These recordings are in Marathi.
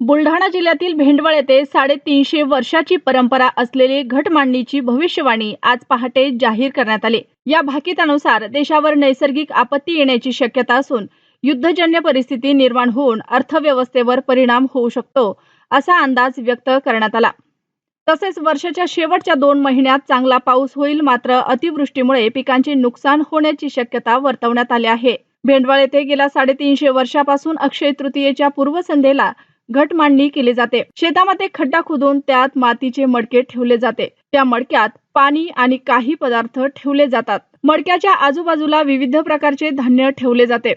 बुलढाणा जिल्ह्यातील भेंडवळ येथे 350 वर्षाची परंपरा असलेली घटमांडणीची भविष्यवाणी आज पहाटे जाहीर करण्यात आली। या भाकितानुसार देशावर नैसर्गिक आपत्ती येण्याची शक्यता असून युद्धजन्य परिस्थिती निर्माण होऊन अर्थव्यवस्थेवर परिणाम होऊ शकतो असा अंदाज व्यक्त करण्यात आला। तसेच वर्षाच्या शेवटच्या 2 महिन्यात चांगला पाऊस होईल, मात्र अतिवृष्टीमुळे पिकांचे नुकसान होण्याची शक्यता वर्तवण्यात आली आहे। भेंडवळ येथे गेल्या 350 वर्षापासून अक्षय तृतीयेच्या पूर्वसंध्येला घटमांडणी केली जाते। शेतामध्ये खड्डा खोदून त्यात मातीचे मडके ठेवले जाते। त्या मडक्यात पाणी आणि काही पदार्थ ठेवले जातात। मडक्याच्या आजूबाजूला विविध प्रकारचे धान्य ठेवले जाते।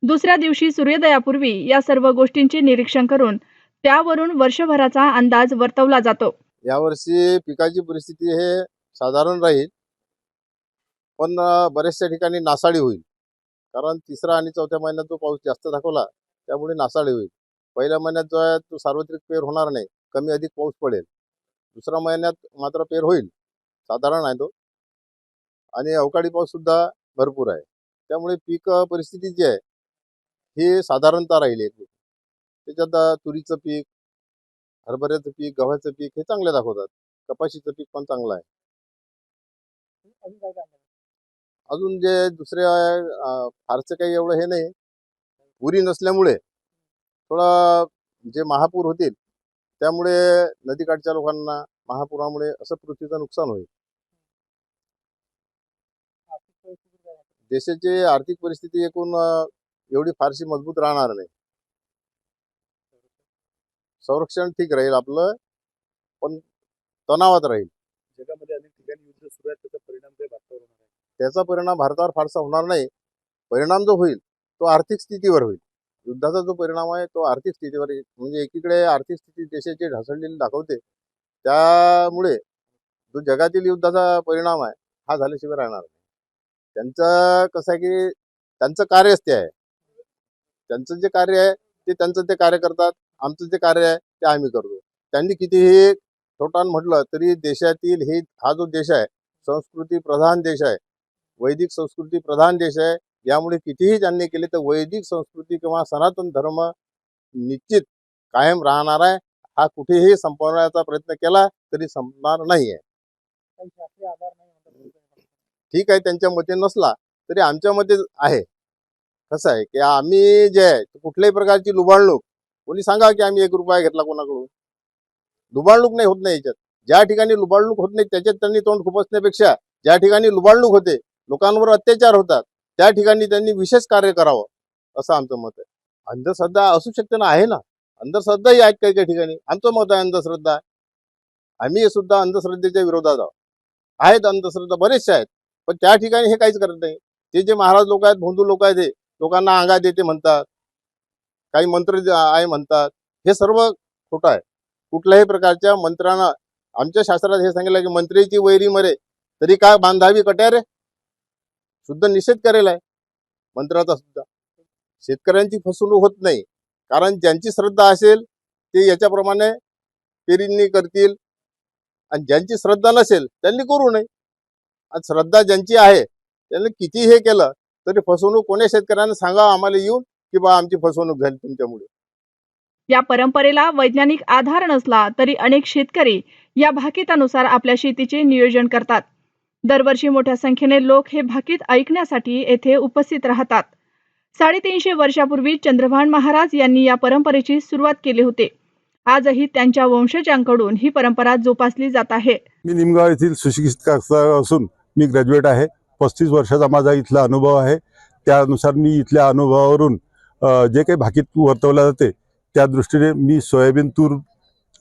दुसऱ्या दिवशी सूर्योदयापूर्वी या सर्व गोष्टींचे निरीक्षण करून त्यावरून वर्षभराचा अंदाज वर्तवला जातो। यावर्षी पिकाची परिस्थिती हे साधारण राहील, पण बऱ्याचशा ठिकाणी नासाडी होईल। कारण तिसरा आणि चौथ्या महिन्यात जो पाऊस जास्त दाखवला त्यामुळे नासाडी होईल। पहिल्या महिन्यात जो आहे तो सार्वत्रिक पेर होणार नाही, कमी अधिक पाऊस पडेल। दुसऱ्या महिन्यात मात्र पेर होईल, साधारण आहे तो, आणि अवकाळी पाऊस सुद्धा भरपूर आहे। त्यामुळे पीक परिस्थिती जी आहे ही साधारणतः राहील। त्याच्यात तुरीचं पीक, हरभऱ्याचं पीक, गव्हाचं पीक हे चांगले दाखवतात। कपाशीचं पीक पण चांगलं आहे। अजून जे दुसरे फारसे काही एवढं हे नाही, पुरी नसल्यामुळे थोडा जे महापूर होतील त्यामुळे नदीकाठच्या लोकांना महापुरामुळे असं पृथ्वीचं नुकसान होईल। देशाची आर्थिक परिस्थिती एकूण एवढी फारशी मजबूत राहणार नाही। संरक्षण ठीक राहील आपलं, पण तणावात राहील। जगामध्ये अनेक ठिकाणी युद्ध सुरू आहे, त्याचा परिणाम काही भारतावर होणार आहे? त्याचा परिणाम भारतावर फारसा होणार नाही। परिणाम जो होईल तो आर्थिक स्थितीवर होईल। युद्धाचा जो परिणाम आहे तो आर्थिक स्थितीवर, म्हणजे एकीकडे आर्थिक स्थिती देशाची ढासळलेली दाखवते, त्यामुळे जो जगातील युद्धाचा परिणाम आहे हा झाल्याशिवाय राहणार नाही। त्यांचं कसं आहे की त्यांचं कार्यच ते आहे, त्यांचं जे कार्य आहे ते त्यांचं ते कार्य करतात, आमचं जे कार्य आहे ते आम्ही करतो। त्यांनी कितीही छोटान म्हटलं तरी देशातील हा जो देश आहे संस्कृती प्रधान देश आहे, वैदिक संस्कृती प्रधान देश आहे। यामुळे कितीही त्यांनी केले तर वैदिक संस्कृती किंवा सनातन धर्म निश्चित कायम राहणार आहे। हा कुठेही संपवण्याचा प्रयत्न केला तरी संपणार नाही आहे। ठीक आहे, त्यांच्या मते नसला तरी आमच्या मते आहे। कसं आहे की आम्ही जे आहे कुठल्याही प्रकारची लुबाडणूक, कोणी सांगा की आम्ही 1 रुपया घेतला कोणाकडून, लुबाडणूक नाही होत नाही याच्यात। ज्या ठिकाणी लुबाडणूक होत नाही त्याच्यात त्यांनी तोंड खुपसण्यापेक्षा ज्या ठिकाणी लुबाडणूक होते, लोकांवर अत्याचार होतात, त्या ठिकाणी त्यांनी विशेष कार्य करावं असं आमचं मत आहे। अंधश्रद्धा असू शकते ना, आहे ना, अंधश्रद्धाही आहेत काही काही ठिकाणी। आमचं मत आहे अंधश्रद्धा आहे, आम्ही सुद्धा अंधश्रद्धेच्या विरोधात आहोत। आहेत अंधश्रद्धा बरेचसे आहेत, पण त्या ठिकाणी हे काहीच करत नाही। ते जे महाराज लोक आहेत, भोंदू लोक आहेत, ते लोकांना अंगात येते म्हणतात, काही मंत्र आहे म्हणतात, हे सर्व खोटं आहे। कुठल्याही प्रकारच्या मंत्रांना आमच्या शास्त्रात हे सांगितलं की मंत्रीची वैरी मरे तरी काय बांधावी कट्यारे, शुद्ध निषेध करेल आहे मंत्राचा सुद्धा। शेतकऱ्यांची फसवणूक होत नाही, कारण ज्यांची श्रद्धा असेल ते याच्याप्रमाणे पेरणी करतील, आणि ज्यांची श्रद्धा नसेल त्यांनी करू नये। आणि श्रद्धा ज्यांची आहे त्यांनी किती हे केलं तरी फसवणूक कोण्या शेतकऱ्यांना सांगा आम्हाला येऊन की बा आमची फसवणूक झाली तुमच्यामुळे। या परंपरेला वैज्ञानिक आधार नसला तरी अनेक शेतकरी या भाकितानुसार आपल्या शेतीचे नियोजन करतात। दरवर्षी मोठ्या संख्येने लोक हे भाकीत ऐकण्यासाठी येथे उपस्थित राहतात। 350 वर्षापूर्वी चंद्रभान महाराज यांनी या परंपरेची सुरुवात केली होती। आजही त्यांच्या वंशजांकडून ही परंपरा जोपासली जात आहे। मी निमगाव येथील सुशिक्षित असून मी ग्रॅज्युएट आहे। 35 वर्षाचा माझा इथला अनुभव आहे। त्यानुसार मी इथल्या अनुभवावरून जे काही भाकीत वर्तवले जाते त्या दृष्टीने मी सोयाबीन, तूर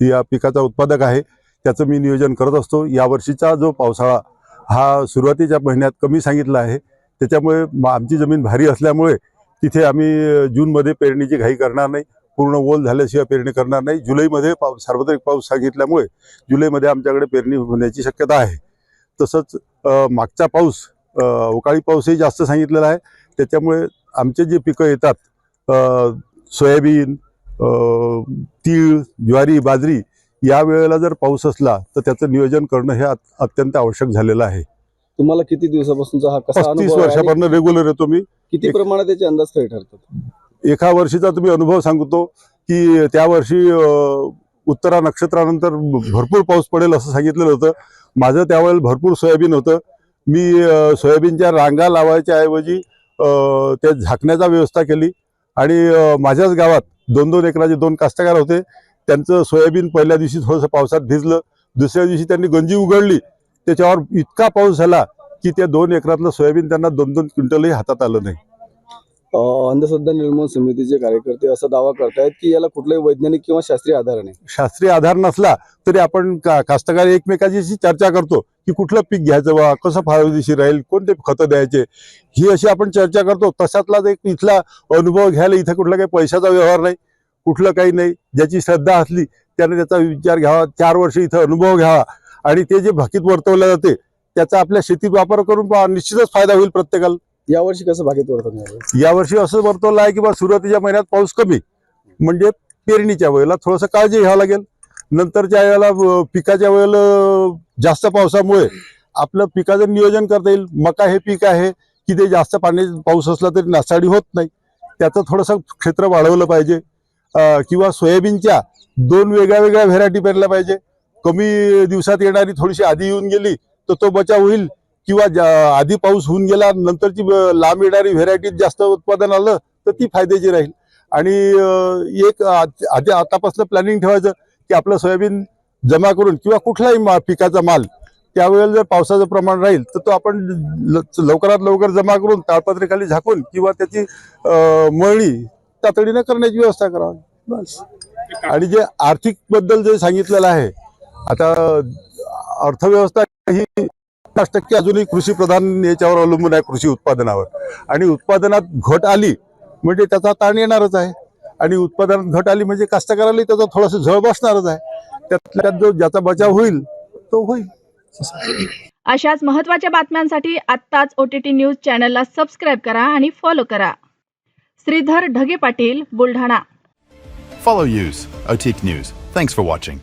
या पिकाचा उत्पादक आहे, त्याचं मी नियोजन करत असतो। यावर्षीचा जो पावसाळा हा सुरुवातीच्या महिन्यात कमी सांगितला आहे, त्याच्यामुळे आमची जमीन भारी असल्यामुळे तिथे आम्ही जूनमध्ये पेरणीची घाई करणार नाही, पूर्ण ओल झाल्याशिवाय पेरणी करणार नाही। जुलैमध्ये सार्वत्रिक पाऊस सांगितल्यामुळे जुलैमध्ये आमच्याकडे पेरणी होण्याची शक्यता आहे। तसंच मागचा पाऊस अवकाळी पाऊसही जास्त सांगितलेला आहे, त्याच्यामुळे आमचे जे पिकं येतात सोयाबीन, तीळ, ज्वारी, बाजरी या वेळेला जर पाऊस असला तर त्याचं नियोजन करणं हे अत्यंत आवश्यक झालेलं आहे। तुम्हाला किती दिवसापासूनचा हा कसा अनुभव 35 आहे? वर्षापासून रेग्युलर येतो मी। किती प्रमाणात त्याचे अंदाज काही ठरतात? एका वर्षीचा तुम्ही अनुभव सांगतो की त्या वर्षी उत्तरा नक्षत्रानंतर भरपूर पाऊस पडेल असं सांगितलेलं होतं. माझं त्यावेळेला भरपूर सोयाबीन होतं. मी सोयाबीनच्या रांगा लावायच्या ऐवजी त्या झाकण्याचा व्यवस्था केली आणि माझ्याच गावात 2-2 एकराचे 2 कास्तकार होते. त्यांचं सोयाबीन पहिल्या दिवशी थोडंसं पावसात भिजलं, दुसऱ्या दिवशी त्यांनी गंजी उघडली. त्याच्यावर इतका पाऊस झाला की त्या 2 एकरातलं सोयाबीन त्यांना 2-2 क्विंटलही हातात आलं नाही. अंधश्रद्धा निर्मूलन समितीचे कार्यकर्ते असा दावा करतायत की याला कुठलाही वैज्ञानिक किंवा शास्त्रीय आधार नाही. शास्त्रीय आधार नसला तरी आपण कास्तकार एकमेकांशी चर्चा करतो की कुठलं पीक घ्यायचं बा, कसं फायदेशीर राहील, कोणते खतं द्यायचे, ही अशी आपण चर्चा करतो. तशातलाच एक इथला अनुभव घ्यायला इथं कुठला काही पैशाचा व्यवहार नाही, कुठलं काही नाही. ज्याची श्रद्धा असली त्याने त्याचा विचार घ्यावा, 4 वर्ष इथं अनुभव घ्यावा आणि ते जे भाकीत वर्तवलं जाते त्याचा आपल्या शेतीत वापर करून निश्चितच फायदा होईल प्रत्येकाला. यावर्षी कसं भागीत वर्तन? यावर्षी असं वर्तवलं आहे की बा सुरुवातीच्या महिन्यात पाऊस कमी, म्हणजे पेरणीच्या वेळेला थोडंसं काळजी घ्यावं लागेल. नंतरच्या वेळेला पिकाच्या वेळेला जास्त पावसामुळे आपलं पिकाचं नियोजन करता येईल. मका हे पीक आहे की ते जास्त पाऊस असला तरी नासाडी होत नाही, त्याचं थोडंसं क्षेत्र वाढवलं पाहिजे. किंवा सोयाबीनच्या 2 वेगळ्या व्हेरायटी पेरल्या पाहिजे. कमी दिवसात येणारी थोडीशी आधी येऊन गेली तर तो बचाव होईल, किंवा आधी पाऊस होऊन गेला नंतरची लांब येणारी व्हेरायटीत जास्त उत्पादन आलं तर ती फायद्याची राहील. आणि एक आधी आतापासून प्लॅनिंग ठेवायचं की आपलं सोयाबीन जमा करून किंवा कुठलाही पिकाचा माल त्यावेळेला जर पावसाचं प्रमाण राहील तर तो आपण लवकरात लवकर जमा करून ताडपत्रीखाली झाकून किंवा त्याची मळणी तातडीने करण्याची व्यवस्था करावी बस. आणि जे आर्थिक बद्दल जे सांगितलेलं आहे, आता अर्थव्यवस्था ही 50% अजूनही कृषी प्रधान याच्यावर अवलंबून आहे, कृषी उत्पादनावर. आणि उत्पादनात घट आली म्हणजे त्याचा ताण येणारच आहे, आणि उत्पादनात घट आली म्हणजे कास्तकाराला त्याचा थोडासा झळ बसणारच आहे. त्यातल्यात जो ज्याचा बचाव होईल तो होईल. अशाच महत्त्वाच्या बातम्यांसाठी आत्ताच OTT न्यूज चॅनलला सबस्क्राईब करा आणि फॉलो करा. Shridhar Dhage Patil, Buldhana. Follow Use, OTT News. Thanks for watching.